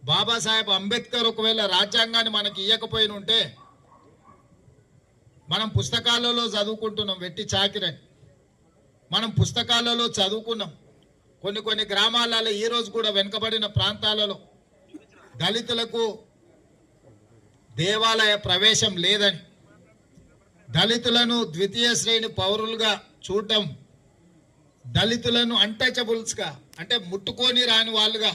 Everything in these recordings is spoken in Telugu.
బాబాసాహెబ్ అంబేద్కర్ ఒకవేళ రాజ్యాంగాన్ని మనకి ఇవ్వకపోయిన ఉంటే మనం పుస్తకాలలో చదువుకుంటున్నాం వెట్టి చాకిరని. మనం పుస్తకాలలో చదువుకున్నాం. కొన్ని గ్రామాలలో ఈ రోజు కూడా వెనుకబడిన ప్రాంతాలలో దళితులకు దేవాలయ ప్రవేశం లేదని, దళితులను ద్వితీయ శ్రేణి పౌరులుగా చూడటం, దళితులను అన్టచబుల్స్గా అంటే ముట్టుకొని రాని వాళ్ళుగా,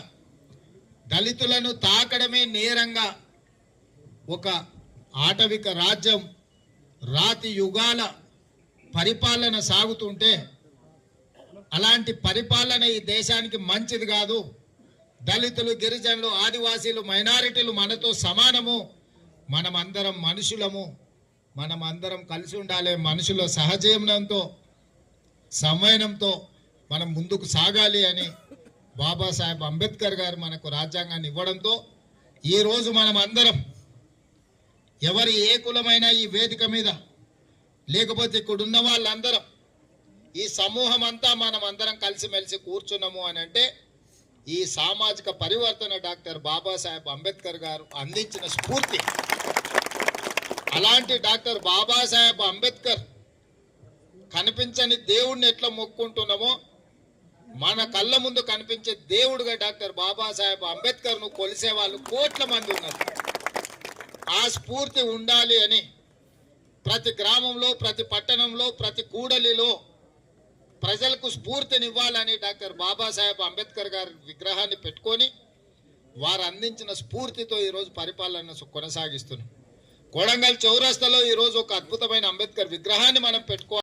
దళితులను తాకడమే నేరంగా ఒక ఆటవిక రాజ్యం రాతి యుగాల పరిపాలన సాగుతుంటే అలాంటి పరిపాలన ఈ దేశానికి మంచిది కాదు. దళితులు, గిరిజనులు, ఆదివాసీలు, మైనారిటీలు మనతో సమానము, మనమందరం మనుషులము, మనమందరం కలిసి ఉండాలి, మనుషుల సహజీవనంతో సంవయనంతో మనం ముందుకు సాగాలి అని బాబాసాహెబ్ అంబేద్కర్ గారు మనకు రాజ్యాంగాన్ని ఇవ్వడంతో ఈరోజు మనం అందరం ఎవరి ఏ కులమైనా ఈ వేదిక మీద లేకపోతే ఇక్కడున్న వాళ్ళందరం ఈ సమూహం అంతా మనం అందరం కలిసిమెలిసి కూర్చున్నాము అని అంటే ఈ సామాజిక పరివర్తన డాక్టర్ బాబాసాహెబ్ అంబేద్కర్ గారు అందించిన స్ఫూర్తి. అలాంటి డాక్టర్ బాబాసాహెబ్ అంబేద్కర్ కనిపించని దేవుడిని ఎట్లా మొక్కుంటున్నామో మన కళ్ళ ముందు కనిపించే దేవుడుగా డాక్టర్ బాబాసాహెబ్ అంబేద్కర్ను కొలిసే వాళ్ళు కోట్ల మంది ఉన్నారు. ఆ స్ఫూర్తి ఉండాలి అని ప్రతి గ్రామంలో, ప్రతి పట్టణంలో, ప్రతి కూడలిలో ప్రజలకు స్ఫూర్తినివ్వాలని డాక్టర్ బాబాసాహెబ్ అంబేద్కర్ గారి విగ్రహాన్ని పెట్టుకొని వారు అందించిన స్ఫూర్తితో ఈరోజు పరిపాలన కొనసాగిస్తున్నాం. కొడంగల్ చౌరస్తాలో ఈరోజు ఒక అద్భుతమైన అంబేద్కర్ విగ్రహాన్ని మనం పెట్టుకోవాలి.